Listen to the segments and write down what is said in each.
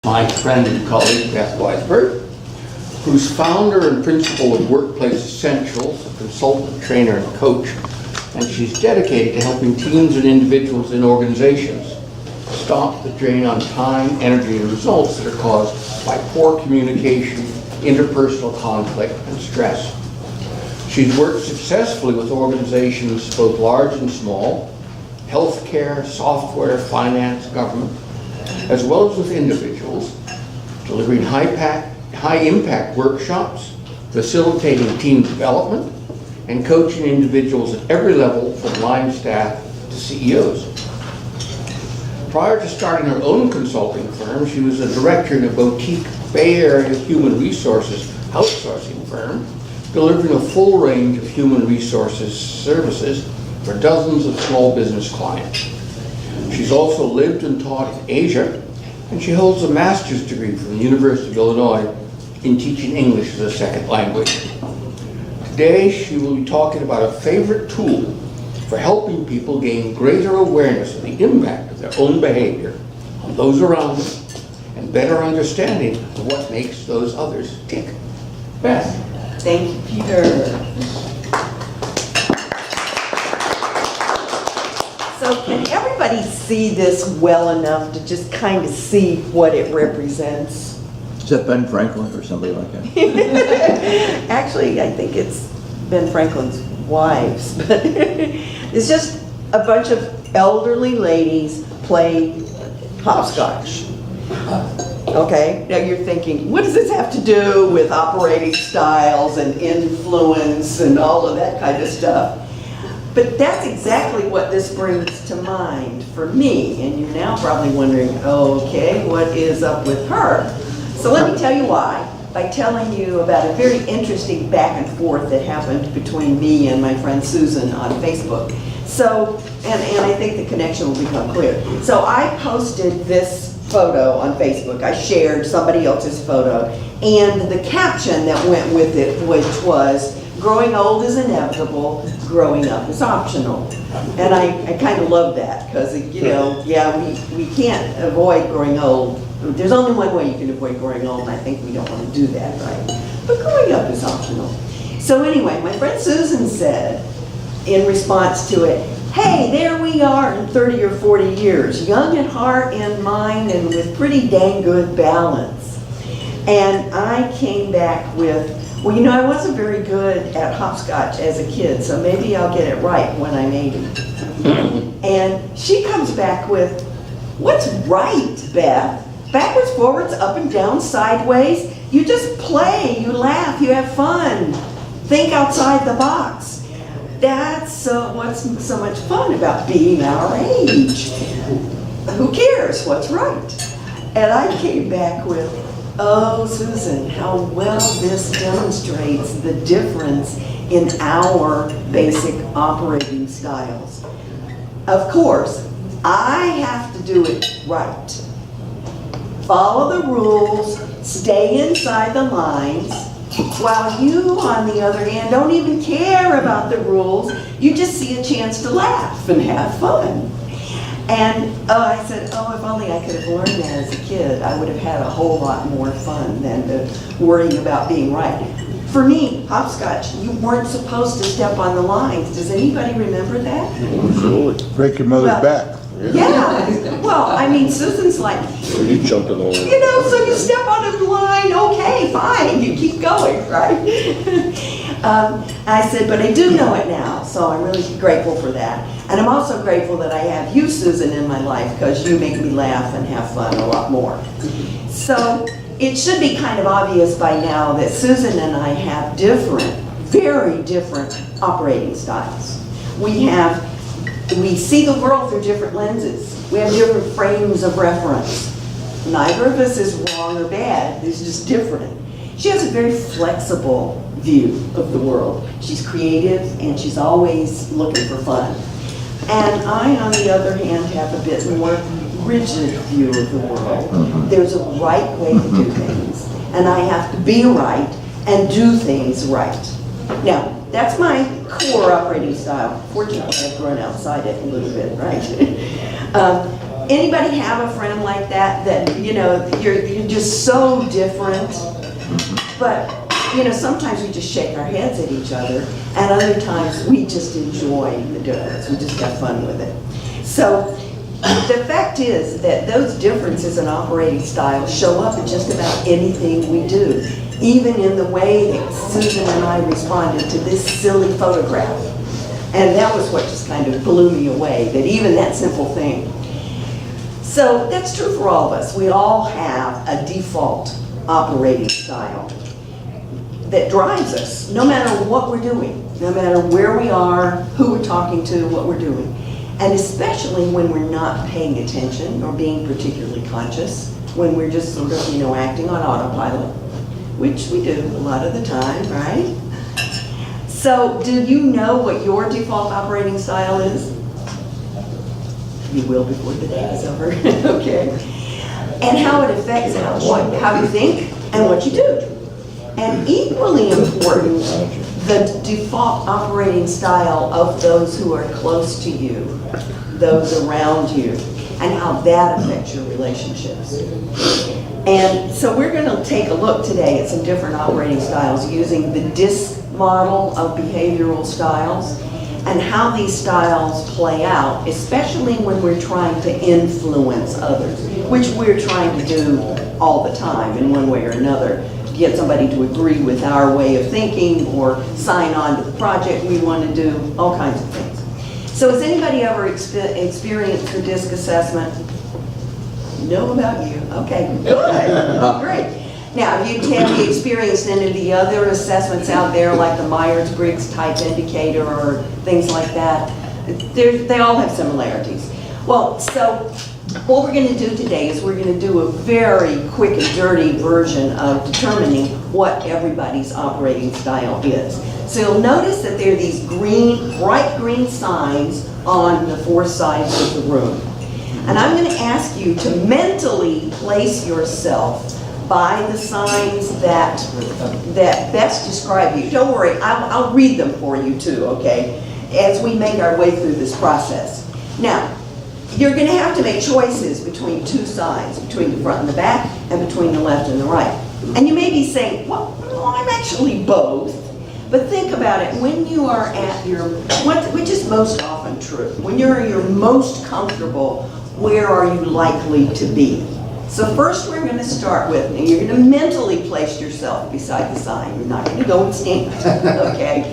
My friend and colleague, Beth Weisberg, who's founder and principal of Workplace Essentials, a consultant, trainer, and coach, and she's dedicated to helping teams and individuals in organizations stop the drain on time, energy, and results that are caused by poor communication, interpersonal conflict, and stress. She's worked successfully with organizations both large and small, healthcare, software, finance, government, as well as with individuals, delivering high-impact workshops, facilitating team development, and coaching individuals at every level from line staff to CEOs. Prior to starting her own consulting firm, she was a director in a boutique Bay Area human resources outsourcing firm, delivering a full range of human resources services for dozens of small business clients. She's also lived and taught in Asia, and she holds a master's degree from the University of Illinois in teaching English as a second language. Today, she will be talking about a favorite tool for helping people gain greater awareness of the impact of their own behavior on those around them and better understanding of what makes those others tick. Beth. Thank you, Peter. So can everybody see this well enough to just kind of see what it represents? Is that Ben Franklin or somebody like that? Actually, I think it's Ben Franklin's wives, but it's just a bunch of elderly ladies playing hopscotch. Okay, now you're thinking, what does this have to do with operating styles and influence and all of that kind of stuff? But that's exactly what this brings to mind for me. And you're now probably wondering, okay, what is up with her? So let me tell you why, by telling you about a very interesting back and forth that happened between me and my friend Susan on Facebook. So, and I think the connection will become clear. So I posted this photo on Facebook. I shared somebody else's photo, and the caption that went with it, which was, "Growing old is inevitable, growing up is optional." And I kind of love that because, you know, yeah, we can't avoid growing old. There's only one way you can avoid growing old, and I think we don't want to do that, right? But growing up is optional. So anyway, my friend Susan said, in response to it, "Hey, there we are in 30 or 40 years, young at heart and mind and with pretty dang good balance." And I came back with, well, you know, I wasn't very good at hopscotch as a kid, so maybe I'll get it right when I'm 80. And she comes back with, "What's right, Beth? Backwards, forwards, up and down, sideways. You just play, you laugh, you have fun. Think outside the box. That's what's so much fun about being our age. Who cares what's right?" And I came back with, "Oh, Susan, how well this demonstrates the difference in our basic operating styles. Of course, I have to do it right. Follow the rules, stay inside the lines, while you, on the other hand, don't even care about the rules. You just see a chance to laugh and have fun." And I said, if only I could have learned that as a kid, I would have had a whole lot more fun than worrying about being right. For me, hopscotch, you weren't supposed to step on the lines. Does anybody remember that? Absolutely. Break your mother's back. Yeah. Well, I mean, Susan's like, You jumped it all. you know, so you step on the line, okay, fine, you keep going, right? I said, but I do know it now, so I'm really grateful for that. And I'm also grateful that I have you, Susan, in my life, because you make me laugh and have fun a lot more. So it should be kind of obvious by now that Susan and I have different, very different operating styles. We see the world through different lenses. We have different frames of reference. Neither of us is wrong or bad, it's just different. She has a very flexible view of the world. She's creative and she's always looking for fun. And I, on the other hand, have a bit more rigid view of the world. There's a right way to do things, and I have to be right and do things right. Now, that's my core operating style. Fortunately, I've grown outside it a little bit, right? Anybody have a friend like that, that, you know, you're just so different? But, you know, sometimes we just shake our heads at each other, and other times we just enjoy the difference. We just have fun with it. So the fact is that those differences in operating style show up in just about anything we do, even in the way that Susan and I responded to this silly photograph. And that was what just kind of blew me away, that even that simple thing. So that's true for all of us. We all have a default operating style that drives us, no matter what we're doing, no matter where we are, who we're talking to, what we're doing. And especially when we're not paying attention or being particularly conscious, when we're just sort of, you know, acting on autopilot, which we do a lot of the time, right? So do you know what your default operating style is? You will before the day is over, okay? And how it affects how you think and what you do. And equally important, the default operating style of those who are close to you, those around you, and how that affects your relationships. And so we're going to take a look today at some different operating styles using the DISC model of behavioral styles and how these styles play out, especially when we're trying to influence others, which we're trying to do all the time in one way or another. Get somebody to agree with our way of thinking or sign on to the project we want to do, all kinds of things. So has anybody ever experienced the DISC assessment? Know about you? Okay, good, great. Now, have you experienced any of the other assessments out there, like the Myers-Briggs type indicator or things like that? They all have similarities. Well, so what we're going to do today is we're going to do a very quick and dirty version of determining what everybody's operating style is. So you'll notice that there are these green, bright green signs on the four sides of the room. And I'm going to ask you to mentally place yourself by the signs that best describe you. Don't worry, I'll read them for you too, okay, as we make our way through this process. Now, you're going to have to make choices between two sides, between the front and the back, and between the left and the right. And you may be saying, well, I'm actually both. But think about it, when you are at your, which is most often true, when you're at your most comfortable, where are you likely to be? So first we're going to start with, and you're going to mentally place yourself beside the sign. You're not going to go and stand, okay?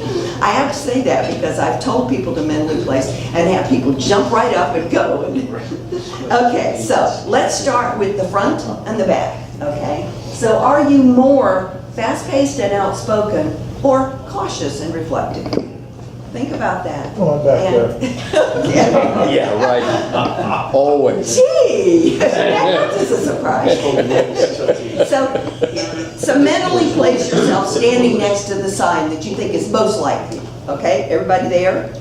I have to say that because I've told people to mentally place and have people jump right up and go. Okay, so let's start with the front and the back, okay? So are you more fast-paced and outspoken or cautious and reflective? Think about that. Oh, I'm back there. Yeah, right. Always. Gee, that is a surprise. So mentally place yourself standing next to the sign that you think is most likely. Okay, everybody there?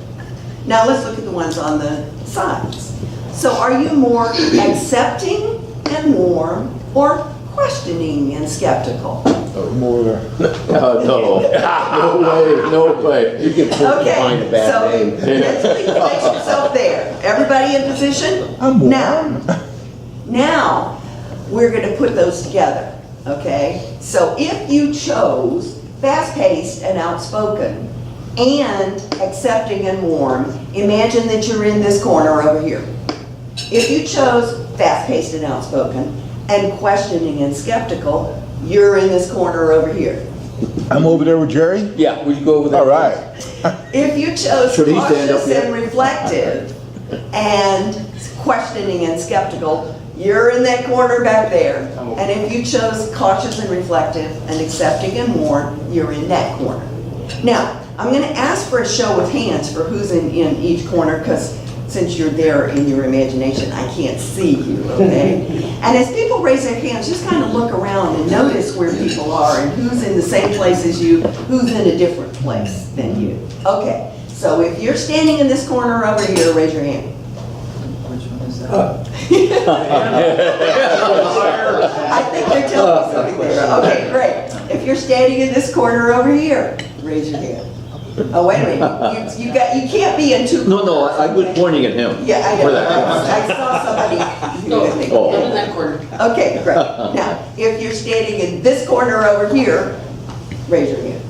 Now let's look at the ones on the sides. So are you more accepting and warm or questioning and skeptical? More No way, no way. You can find a bad so name. mentally place yourself there. Everybody in position? I'm warm. Now, we're going to put those together, okay? So if you chose fast-paced and outspoken and accepting and warm, imagine that you're in this corner over here. If you chose fast-paced and outspoken and questioning and skeptical, you're in this corner over here. I'm over there with Jerry? Yeah, would you go over there? All right. If you chose Should he stand up cautious yet? and reflective and questioning and skeptical, you're in that corner back there. And if you chose cautious and reflective and accepting and warm, you're in that corner. Now, I'm going to ask for a show of hands for who's in each corner, because since you're there in your imagination, I can't see you, okay? And as people raise their hands, just kind of look around and notice where people are and who's in the same place as you, who's in a different place than you. Okay, so if you're standing in this corner over here, raise your hand. Which one is that? I think they're telling me something there. Okay, great. If you're standing in this corner over here, raise your hand. Oh, wait a minute, you can't be in two corners. No, I was pointing at him. Yeah, I For know, that. I saw somebody. Oh. I'm in that corner. Okay, great. Now, if you're standing in this corner over here, raise your hand.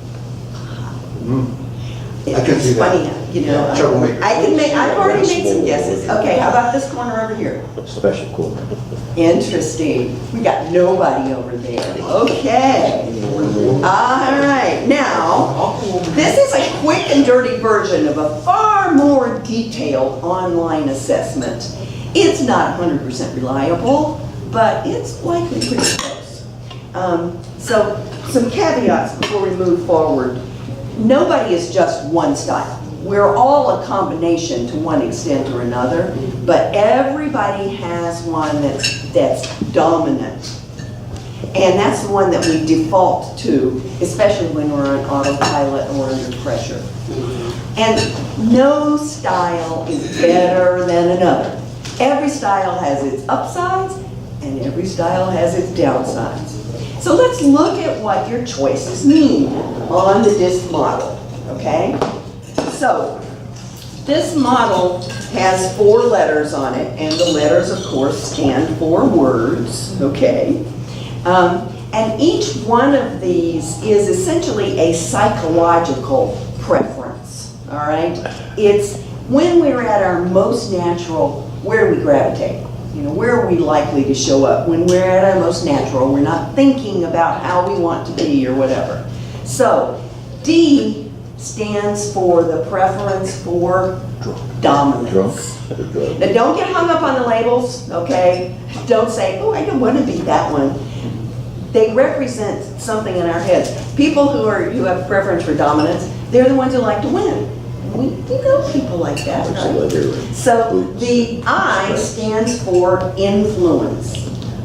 I can see It's that. funny, you know, Troublemaker. I've already made some guesses. Okay, how about this corner over here? Special cool. Interesting. We got nobody over there. Okay. All right. Now, this is a quick and dirty version of a far more detailed online assessment. It's not 100% reliable, but it's likely pretty close. So, some caveats before we move forward. Nobody is just one style. We're all a combination to one extent or another, but everybody has one that's dominant. And that's the one that we default to, especially when we're on autopilot or under pressure. And no style is better than another. Every style has its upsides, and every style has its downsides. So let's look at what your choices mean on the DISC model, okay? So, this model has 4 letters on it, and the letters, of course, stand for words, okay? And each one of these is essentially a psychological preference, all right? It's when we're at our most natural, where do we gravitate? You know, where are we likely to show up? When we're at our most natural, we're not thinking about how we want to be or whatever. So, D stands for the preference for dominance. Now, don't get hung up on the labels, okay? Don't say, oh, I don't want to be that one. They represent something in our heads. People who have preference for dominance, they're the ones who like to win. We know people like that, right? So the I stands for influence.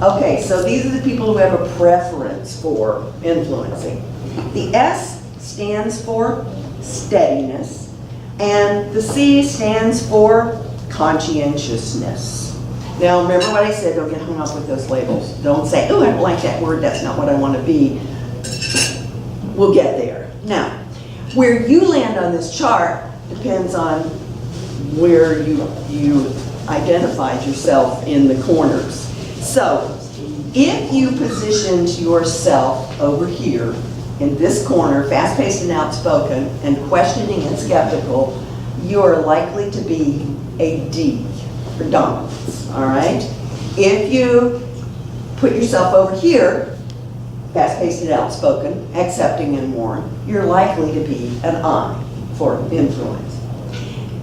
Okay, so these are the people who have a preference for influencing. The S stands for steadiness, and the C stands for conscientiousness. Now, remember what I said, don't get hung up with those labels. Don't say, oh, I don't like that word, that's not what I want to be. We'll get there. Now, where you land on this chart depends on where you identified yourself in the corners. So, if you positioned yourself over here in this corner, fast-paced and outspoken, and questioning and skeptical, you're likely to be a D for dominance, all right? If you put yourself over here, fast-paced and outspoken, accepting and warm, you're likely to be an I for influence.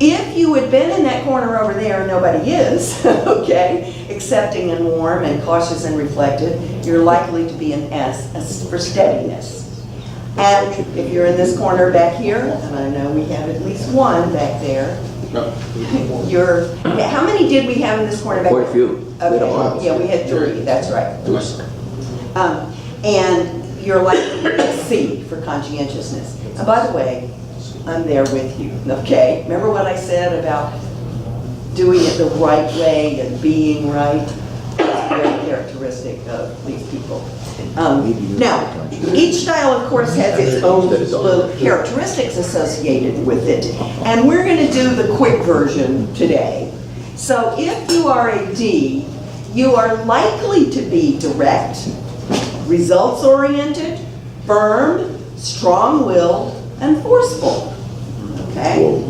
If you had been in that corner over there and nobody is, okay, accepting and warm and cautious and reflected, you're likely to be an S for steadiness. And if you're in this corner back here, and I know we have at least one back there, how many did we have in this corner back there? Quite a few. Okay, yeah, we had 3, that's right. And you're likely to be a C for conscientiousness. And by the way, I'm there with you, okay? Remember what I said about doing it the right way and being right? It's very characteristic of these people. Now, each style, of course, has its own little characteristics associated with it. And we're going to do the quick version today. So if you are a D, you are likely to be direct, results-oriented, firm, strong-willed, and forceful. Okay?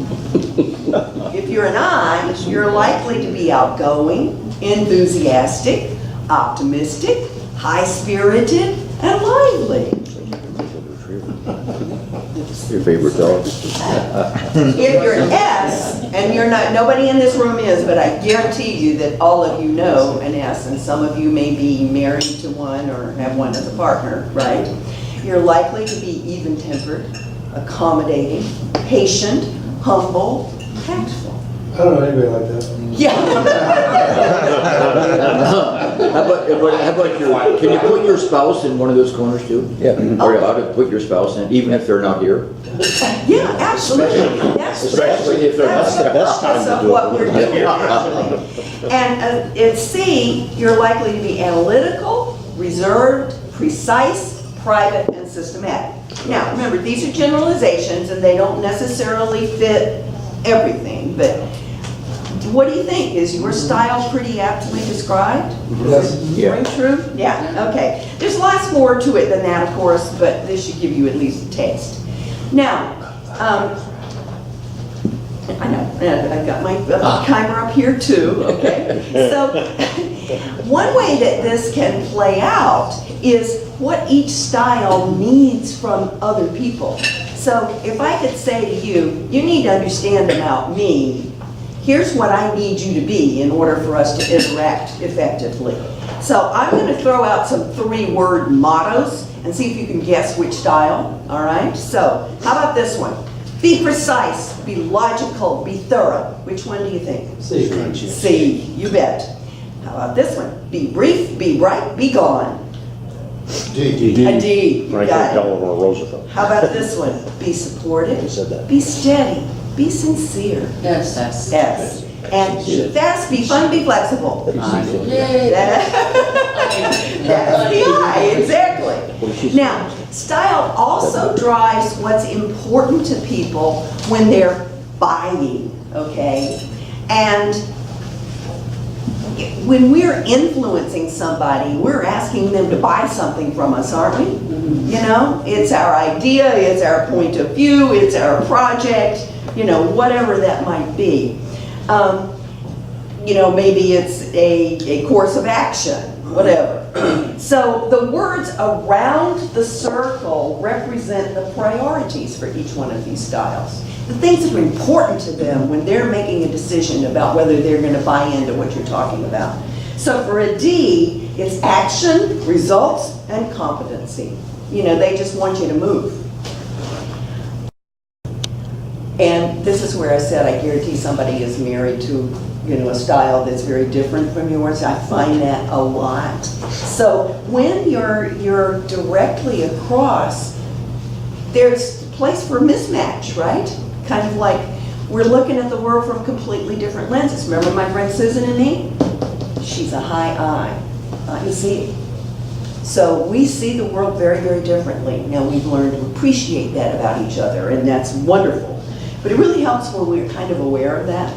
If you're an I, you're likely to be outgoing, enthusiastic, optimistic, high-spirited, and lively. Your favorite dog? If you're an S, and you're not, nobody in this room is, but I guarantee you that all of you know an S, and some of you may be married to one or have one as a partner, right? You're likely to be even-tempered, accommodating, patient, humble, tactful. I don't know anybody like that. Yeah. How about can you put your spouse in one of those corners too? Yeah. Are you allowed to put your spouse in, even if they're not here? Yeah, absolutely. That's Especially if they're not. that's the purpose of what we're doing, actually. And in C, you're likely to be analytical, reserved, precise, private, and systematic. Now, remember, these are generalizations and they don't necessarily fit everything, but what do you think? Is your style pretty aptly described? Yes. Yeah. Ring true? Yeah, okay. There's lots more to it than that, of course, but this should give you at least a taste. Now, I know, and I've got my timer up here too, okay? So, one way that this can play out is what each style needs from other people. So, if I could say to you, you need to understand about me, here's what I need you to be in order for us to interact effectively. So, I'm going to throw out some 3-word mottos and see if you can guess which style, all right? So, how about this one? Be precise, be logical, be thorough. Which one do you think? C. C, you bet. How about this one? Be brief, be bright, be gone. D. A D, you Franklin got it. Delano Roosevelt. How about this one? Be supportive, Who said that? be steady, be sincere. Yes. S. And fast, be fun, be flexible. That's the I, exactly. Now, style also drives what's important to people when they're buying, okay? And when we're influencing somebody, we're asking them to buy something from us, aren't we? You know, it's our idea, it's our point of view, it's our project, you know, whatever that might be. You know, maybe it's a course of action, whatever. So the words around the circle represent the priorities for each one of these styles. The things that are important to them when they're making a decision about whether they're going to buy into what you're talking about. So for a D, it's action, results, and competency. You know, they just want you to move. And this is where I said I guarantee somebody is married to, you know, a style that's very different from yours. I find that a lot. So when you're directly across, there's place for mismatch, right? Kind of like we're looking at the world from completely different lenses. Remember my friend Susan and me? She's a high I. You see? So we see the world very, very differently. Now we've learned to appreciate that about each other, and that's wonderful. But it really helps when we're kind of aware of that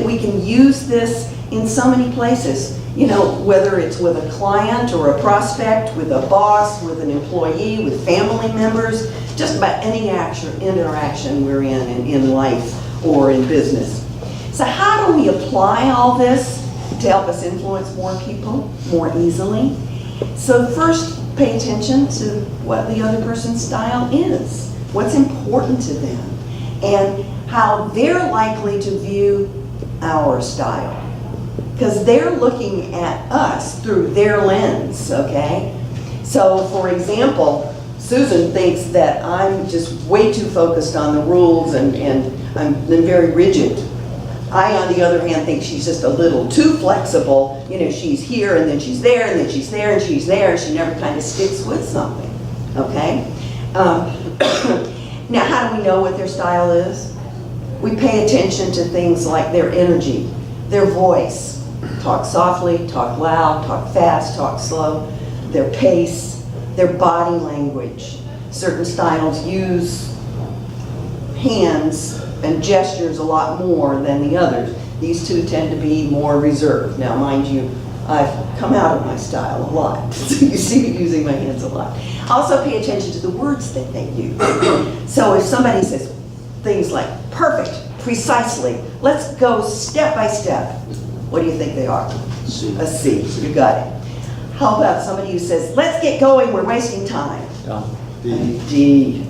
we can use this in so many places. You know, whether it's with a client or a prospect, with a boss, with an employee, with family members, just about any interaction we're in life or in business. So how do we apply all this to help us influence more people more easily? So first, pay attention to what the other person's style is, what's important to them, and how they're likely to view our style. Because they're looking at us through their lens, okay? So, for example, Susan thinks that I'm just way too focused on the rules and I'm very rigid. I, on the other hand, think she's just a little too flexible. You know, she's here and then she's there and then she's there and she's there, and she never kind of sticks with something, okay? Now, how do we know what their style is? We pay attention to things like their energy, their voice. Talk softly, talk loud, talk fast, talk slow. Their pace, their body language. Certain styles use hands and gestures a lot more than the others. These two tend to be more reserved. Now, mind you, I've come out of my style a lot, so you see me using my hands a lot. Also pay attention to the words that they use. So if somebody says things like perfect, precisely, let's go step by step, what do you think they are? C. A C, you got it. How about somebody who says, let's get going, we're wasting time? D. D.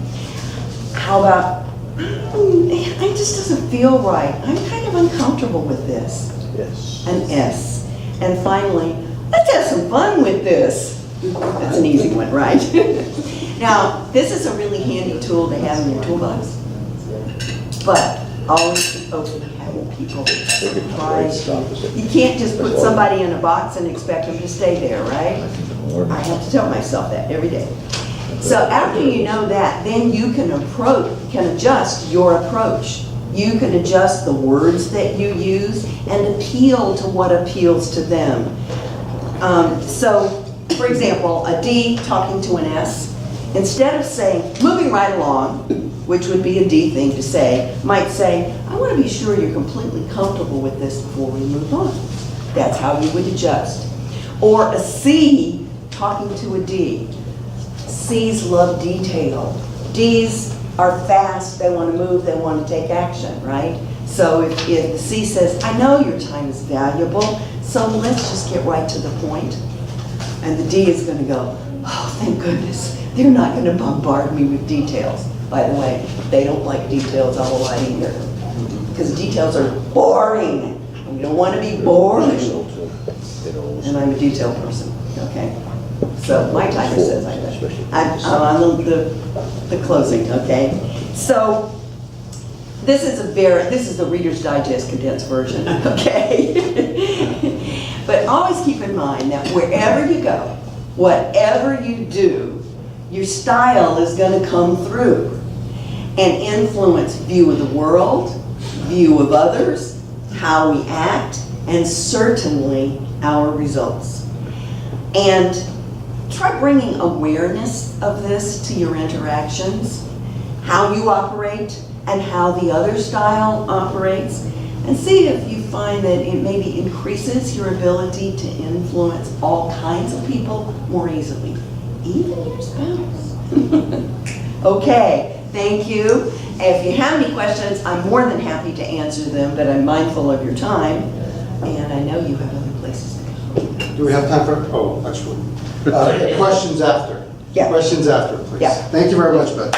How about, it just doesn't feel right. I'm kind of uncomfortable with this. Yes. An S. And finally, let's have some fun with this. That's an easy one, right? Now, this is a really handy tool to have in your toolbox. But always be open to having people try. You can't just put somebody in a box and expect them to stay there, right? I have to tell myself that every day. So after you know that, then you can adjust your approach. You can adjust the words that you use and appeal to what appeals to them. So, for example, a D talking to an S, instead of saying, moving right along, which would be a D thing to say, might say, I want to be sure you're completely comfortable with this before we move on. That's how you would adjust. Or a C talking to a D. C's love detail. D's are fast, they want to move, they want to take action, right? So if the C says, I know your time is valuable, so let's just get right to the point. And the D is going to go, oh, thank goodness, they're not going to bombard me with details. By the way, they don't like details a whole lot either, because details are boring. And we don't want to be boring. And I'm a detail person, okay? So my timer says I'm on the closing, okay? So this is the Reader's Digest condensed version, okay? But always keep in mind that wherever you go, whatever you do, your style is going to come through and influence view of the world, view of others, how we act, and certainly our results. And try bringing awareness of this to your interactions, how you operate and how the other style operates, and see if you find that it maybe increases your ability to influence all kinds of people more easily, even your spouse. Okay, thank you. If you have any questions, I'm more than happy to answer them, but I'm mindful of your time, and I know you have other places to go. Do we have time for, oh, actually, questions after? Yeah. Questions after, please. Yeah. Thank you very much, Beth.